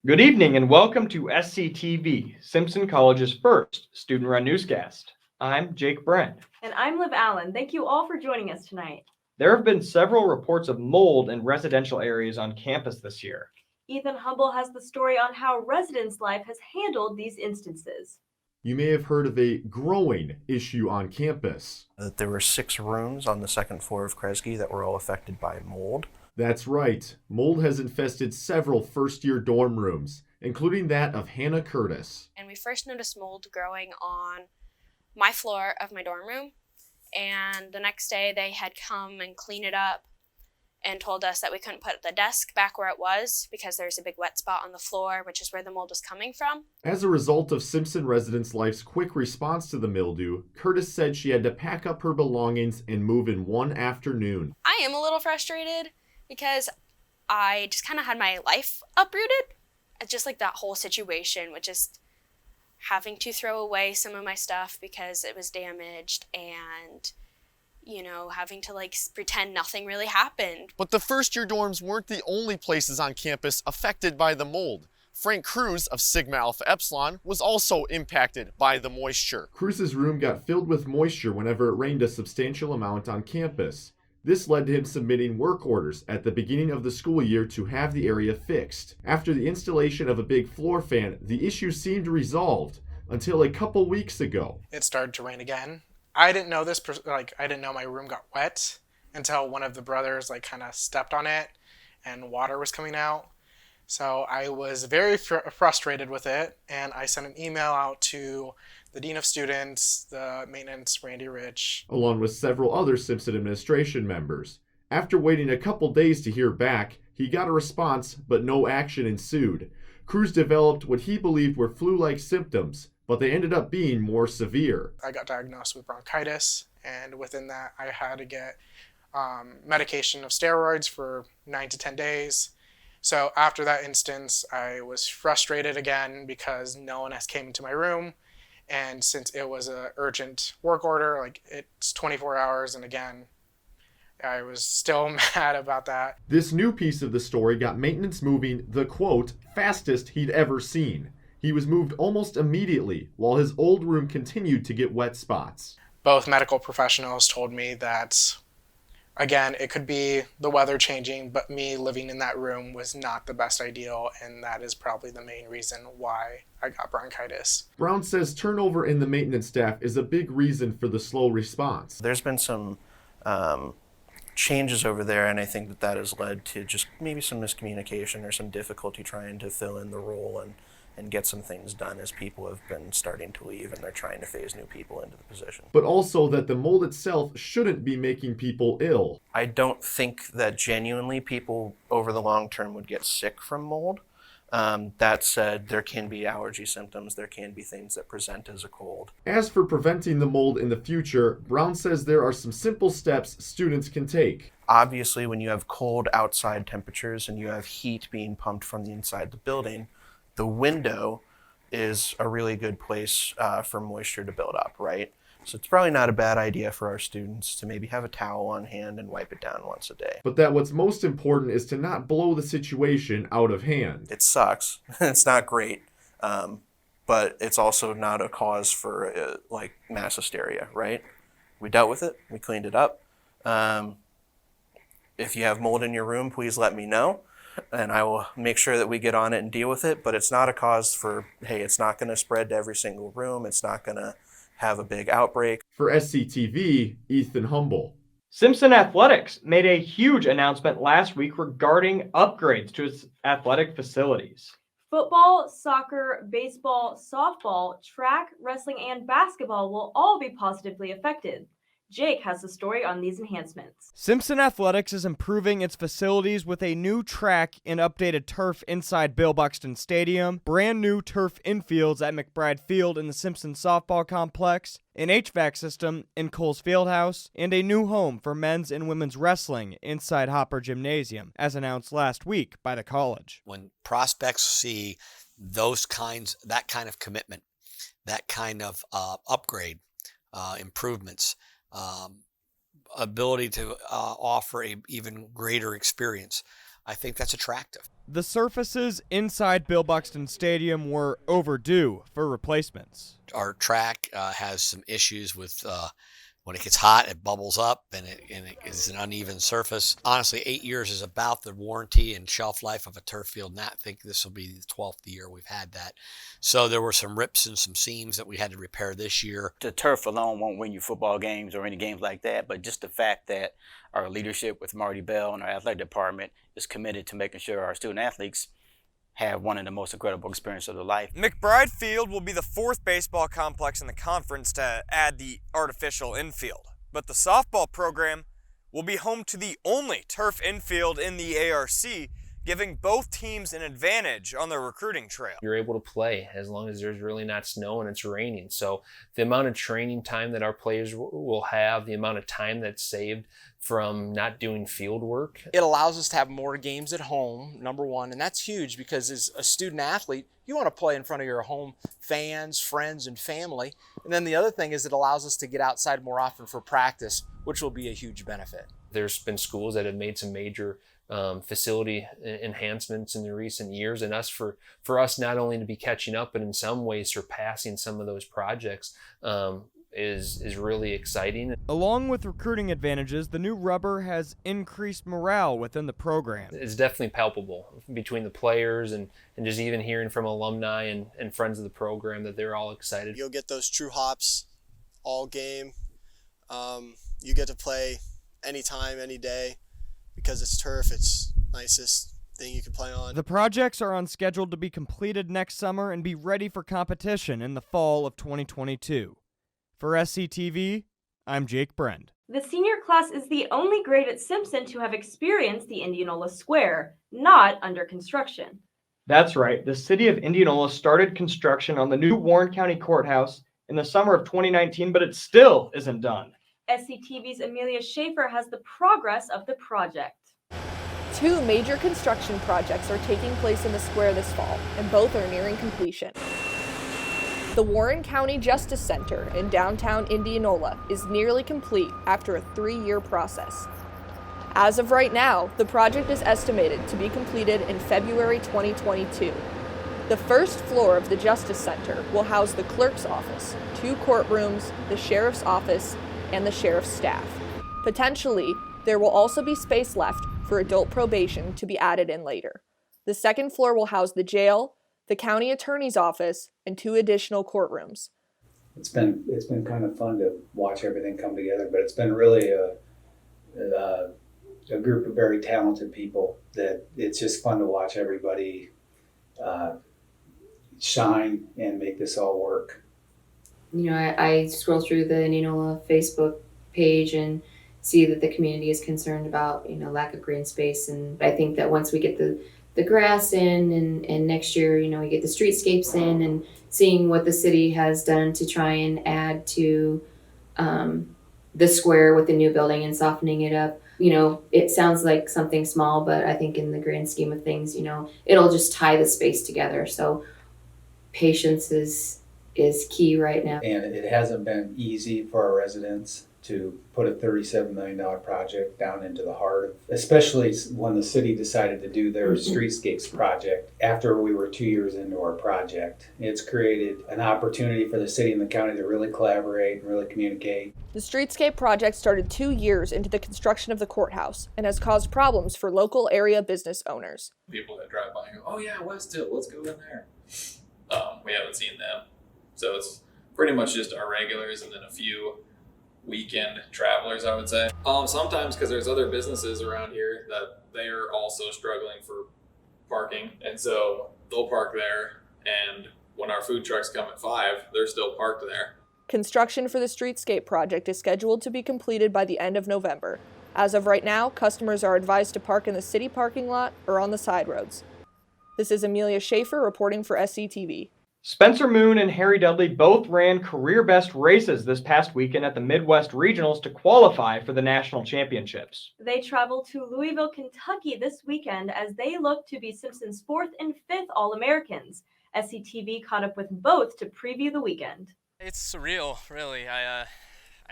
Good evening and welcome to Sctv, Simpson College's first student-run newscast. I'm Jake Brend. And I'm Liv Allen. Thank you all for joining us tonight. There have been several reports of mold in residential areas on campus this year. Ethan Humble has the story on how residence life has handled these instances. You may have heard of a growing issue on campus. There were 6 rooms on the second floor of Kresge that were all affected by mold. That's right. Mold has infested several first-year dorm rooms, including that of Hannah Curtis. And we first noticed mold growing on my floor of my dorm room. And the next day they had come and cleaned it up and told us that we couldn't put the desk back where it was because there's a big wet spot on the floor, which is where the mold was coming from. As a result of Simpson Residence Life's quick response to the mildew, Curtis said she had to pack up her belongings and move in one afternoon. I am a little frustrated because I just kind of had my life uprooted. It's just like that whole situation with just having to throw away some of my stuff because it was damaged and, having to pretend nothing really happened. But the first-year dorms weren't the only places on campus affected by the mold. Frank Cruz of Sigma Alpha Epsilon was also impacted by the moisture. Cruz's room got filled with moisture whenever it rained a substantial amount on campus. This led to him submitting work orders at the beginning of the school year to have the area fixed. After the installation of a big floor fan, the issue seemed resolved until a couple weeks ago. It started to rain again. I didn't know this, I didn't know my room got wet until one of the brothers kind of stepped on it and water was coming out. So I was very frustrated with it, and I sent an email out to the Dean of Students, the maintenance, Randy Rich, along with several other Simpson administration members. After waiting a couple days to hear back, he got a response, but no action ensued. Cruz developed what he believed were flu-like symptoms, but they ended up being more severe. I got diagnosed with bronchitis, and within that I had to get medication of steroids for 9 to 10 days. So after that instance, I was frustrated again because no one has came into my room. And since it was an urgent work order, it's 24 hours, and again, I was still mad about that. This new piece of the story got maintenance moving the, quote, fastest he'd ever seen. He was moved almost immediately, while his old room continued to get wet spots. Both medical professionals told me that, again, it could be the weather changing, but me living in that room was not the best ideal, and that is probably the main reason why I got bronchitis. Brown says turnover in the maintenance staff is a big reason for the slow response. There's been some changes over there, and I think that has led to just maybe some miscommunication or some difficulty trying to fill in the role and get some things done as people have been starting to leave and they're trying to phase new people into the position. But also that the mold itself shouldn't be making people ill. I don't think that genuinely people over the long term would get sick from mold. That said, there can be allergy symptoms, there can be things that present as a cold. As for preventing the mold in the future, Brown says there are some simple steps students can take. Obviously, when you have cold outside temperatures and you have heat being pumped from the inside the building, the window is a really good place for moisture to build up, right? So it's probably not a bad idea for our students to maybe have a towel on hand and wipe it down once a day. But that what's most important is to not blow the situation out of hand. It sucks. It's not great. But it's also not a cause for mass hysteria, right? We dealt with it. We cleaned it up. If you have mold in your room, please let me know, and I will make sure that we get on it and deal with it. But it's not a cause for, hey, it's not going to spread to every single room. It's not going to have a big outbreak. For Sctv, Ethan Humble. Simpson Athletics made a huge announcement last week regarding upgrades to its athletic facilities. Football, soccer, baseball, softball, track, wrestling, and basketball will all be positively affected. Jake has the story on these enhancements. Simpson Athletics is improving its facilities with a new track and updated turf inside Bill Buxton Stadium, brand new turf infields at McBride Field in the Simpson softball complex, an HVAC system in Coles Fieldhouse, and a new home for men's and women's wrestling inside Hopper Gymnasium, as announced last week by the college. When prospects see that kind of commitment, that kind of upgrade, improvements, ability to offer a even greater experience, I think that's attractive. The surfaces inside Bill Buxton Stadium were overdue for replacements. Our track has some issues with when it gets hot, it bubbles up and it is an uneven surface. Honestly, 8 years is about the warranty and shelf life of a turf field, and I think this will be the 12th year we've had that. So there were some rips and some seams that we had to repair this year. The turf alone won't win you football games or any games like that, but just the fact that our leadership with Marty Bell and our athletic department is committed to making sure our student athletes have one of the most incredible experiences of their life. McBride Field will be the 4th baseball complex in the conference to add the artificial infield, but the softball program will be home to the only turf infield in the ARC, giving both teams an advantage on their recruiting trail. You're able to play as long as there's really not snow and it's raining. So the amount of training time that our players will have, the amount of time that's saved from not doing field work. It allows us to have more games at home, number one, and that's huge because as a student athlete, you want to play in front of your home fans, friends, and family. And then the other thing is it allows us to get outside more often for practice, which will be a huge benefit. There's been schools that have made some major facility enhancements in the recent years, and for us not only to be catching up, but in some ways surpassing some of those projects is really exciting. Along with recruiting advantages, the new rubber has increased morale within the program. It's definitely palpable between the players and just even hearing from alumni and friends of the program that they're all excited. You'll get those true hops all game. You get to play anytime, any day. Because it's turf, it's the nicest thing you can play on. The projects are on schedule to be completed next summer and be ready for competition in the fall of 2022. For Sctv, I'm Jake Brend. The senior class is the only grade at Simpson to have experienced the Indianola Square, not under construction. That's right. The city of Indianola started construction on the new Warren County Courthouse in the summer of 2019, but it still isn't done. SCTV's Amelia Schaefer has the progress of the project. 2 major construction projects are taking place in the square this fall, and both are nearing completion. The Warren County Justice Center in downtown Indianola is nearly complete after a 3-year process. As of right now, the project is estimated to be completed in February 2022. The first floor of the Justice Center will house the clerk's office, 2 courtrooms, the sheriff's office, and the sheriff's staff. Potentially, there will also be space left for adult probation to be added in later. The second floor will house the jail, the county attorney's office, and 2 additional courtrooms. It's been kind of fun to watch everything come together, but it's been really a group of very talented people that it's just fun to watch everybody shine and make this all work. You know, I scroll through the Indianola Facebook page and see that the community is concerned about, lack of green space. And I think that once we get the grass in and next year, we get the streetscapes in and seeing what the city has done to try and add to the square with the new building and softening it up. It sounds like something small, but I think in the grand scheme of things, it'll just tie the space together. So patience is key right now. And it hasn't been easy for our residents to put a $37 million project down into the heart of, especially when the city decided to do their streetscapes project after we were 2 years into our project. It's created an opportunity for the city and the county to really collaborate and really communicate. The streetscape project started 2 years into the construction of the courthouse and has caused problems for local area business owners. People that drive by and go, oh yeah, West Hill, let's go in there. We haven't seen them. So it's pretty much just our regulars and then a few weekend travelers, I would say. Sometimes because there's other businesses around here that they are also struggling for parking. And so they'll park there. And when our food trucks come at 5, they're still parked there. Construction for the streetscape project is scheduled to be completed by the end of November. As of right now, customers are advised to park in the city parking lot or on the side roads. This is Amelia Schaefer reporting for Sctv. Spencer Moon and Harry Dudley both ran career best races this past weekend at the Midwest Regionals to qualify for the national championships. They travel to Louisville, Kentucky this weekend as they look to be Simpson's 4th and 5th All-Americans. SCTV caught up with both to preview the weekend. It's surreal, really. I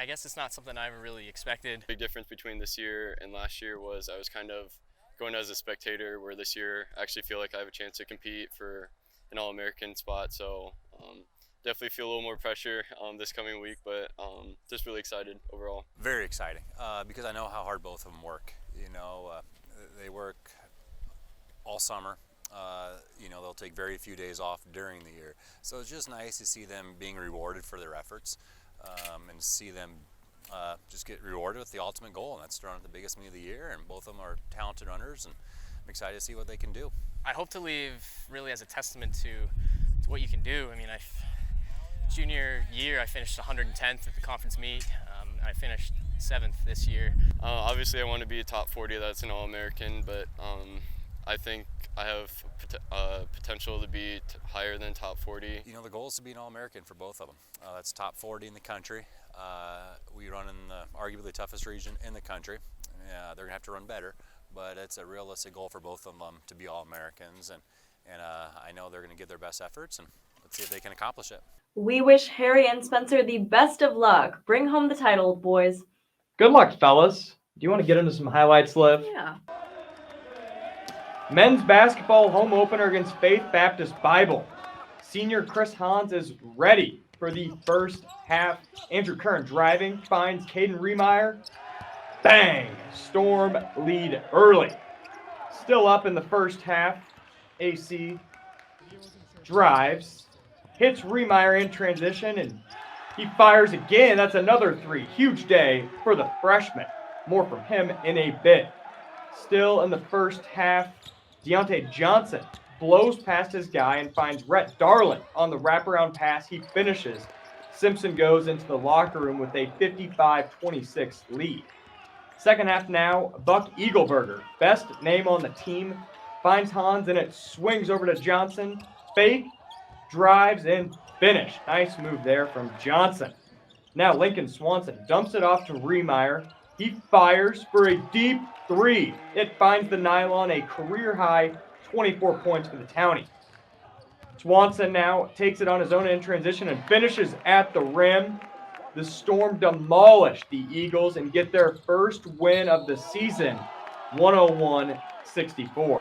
guess it's not something I ever really expected. Big difference between this year and last year was I was kind of going as a spectator, where this year I actually feel like I have a chance to compete for an All-American spot. So definitely feel a little more pressure this coming week, but just really excited overall. Very exciting because I know how hard both of them work. You know, they work all summer. You know, they'll take very few days off during the year. So it's just nice to see them being rewarded for their efforts and see them just get rewarded with the ultimate goal, and that's to run at the biggest meet of the year. And both of them are talented runners, and I'm excited to see what they can do. I hope to leave really as a testament to what you can do. I mean, junior year, I finished 110th at the conference meet. I finished 7th this year. Obviously, I want to be a top 40. That's an All-American, but I think I have potential to be higher than top 40. You know, the goal is to be an All-American for both of them. That's top 40 in the country. We run in the arguably toughest region in the country. They're going to have to run better, but it's a realistic goal for both of them to be All-Americans, and I know they're going to give their best efforts, and let's see if they can accomplish it. We wish Harry and Spencer the best of luck. Bring home the title, boys. Good luck, fellas. Do you want to get into some highlights, Liv? Yeah. Men's basketball home opener against Faith Baptist Bible. Senior Chris Hans is ready for the first half. Andrew Kern driving, finds Caden Remeyer. Bang! Storm lead early. Still up in the first half. AC drives, hits Remeyer in transition, and he fires again. That's another three. Huge day for the freshman. More from him in a bit. Still in the first half, Deontay Johnson blows past his guy and finds Rhett Darlin on the wraparound pass. He finishes. Simpson goes into the locker room with a 55-26 lead. Second half now, Buck Eagleberger, best name on the team, finds Hans and it swings over to Johnson. Faith drives and finish. Nice move there from Johnson. Now Lincoln Swanson dumps it off to Remeyer. He fires for a deep three. It finds the nylon, a career-high 24 points for the Townie. Swanson now takes it on his own in transition and finishes at the rim. The Storm demolish the Eagles and get their first win of the season, 101-64.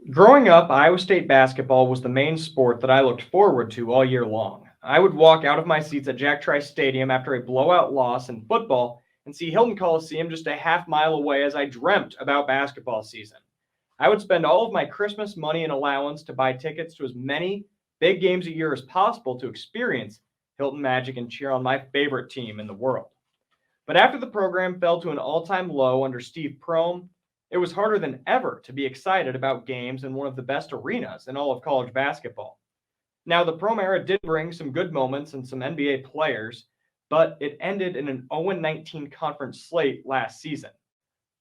Growing up, Iowa State basketball was the main sport that I looked forward to all year long. I would walk out of my seats at Jack Trice Stadium after a blowout loss in football and see Hilton Coliseum just a half mile away as I dreamt about basketball season. I would spend all of my Christmas money and allowance to buy tickets to as many big games a year as possible to experience Hilton Magic and cheer on my favorite team in the world. But after the program fell to an all-time low under Steve Prohm, it was harder than ever to be excited about games in one of the best arenas in all of college basketball. Now, the Prohm era did bring some good moments and some NBA players, but it ended in an 0-19 conference slate last season.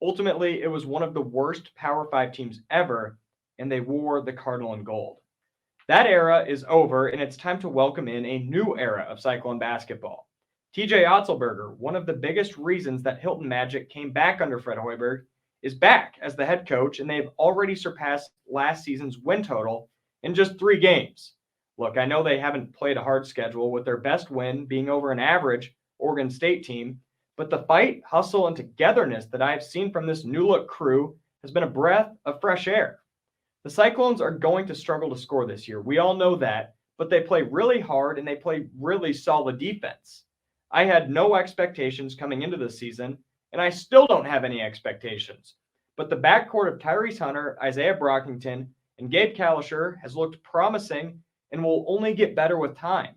Ultimately, it was one of the worst Power 5 teams ever, and they wore the Cardinal and gold. That era is over, and it's time to welcome in a new era of Cyclone basketball. TJ Otzelberger, one of the biggest reasons that Hilton Magic came back under Fred Hoiberg, is back as the head coach, and they've already surpassed last season's win total in just 3 games. Look, I know they haven't played a hard schedule, with their best win being over an average Oregon State team, but the fight, hustle, and togetherness that I've seen from this new-look crew has been a breath of fresh air. The Cyclones are going to struggle to score this year. We all know that, but they play really hard and they play really solid defense. I had no expectations coming into the season, and I still don't have any expectations. But the backcourt of Tyrese Hunter, Isaiah Brockington, and Gabe Kalisher has looked promising and will only get better with time.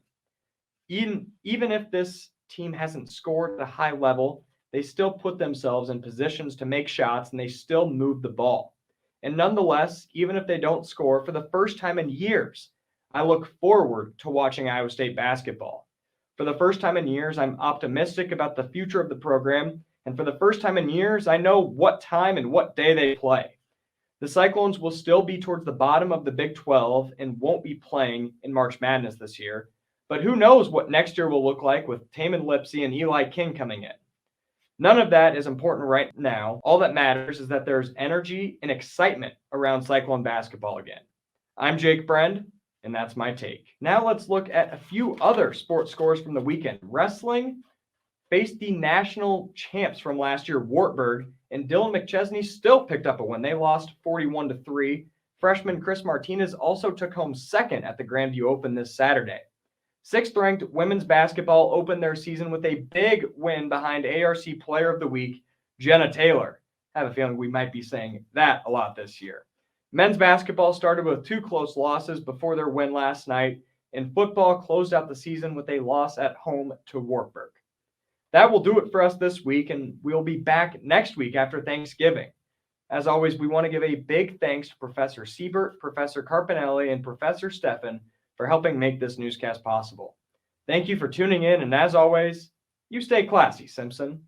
Even if this team hasn't scored at a high level, they still put themselves in positions to make shots and they still move the ball. And nonetheless, even if they don't score, for the first time in years, I look forward to watching Iowa State basketball. For the first time in years, I'm optimistic about the future of the program. And for the first time in years, I know what time and what day they play. The Cyclones will still be towards the bottom of the Big 12 and won't be playing in March Madness this year. But who knows what next year will look like with Taman Lipsey and Eli King coming in. None of that is important right now. All that matters is that there's energy and excitement around Cyclone basketball again. I'm Jake Brend, and that's my take. Now let's look at a few other sports scores from the weekend. Wrestling faced the national champs from last year, Wartburg, and Dylan McChesney still picked up a win. They lost 41-3. Freshman Chris Martinez also took home second at the Grandview Open this Saturday. Sixth-ranked women's basketball opened their season with a big win behind ARC Player of the Week, Jenna Taylor. I have a feeling we might be saying that a lot this year. Men's basketball started with 2 close losses before their win last night, and football closed out the season with a loss at home to Wartburg. That will do it for us this week, and we'll be back next week after Thanksgiving. As always, we want to give a big thanks to Professor Siebert, Professor Carpinelli, and Professor Steffen for helping make this newscast possible. Thank you for tuning in, and as always, you stay classy, Simpson.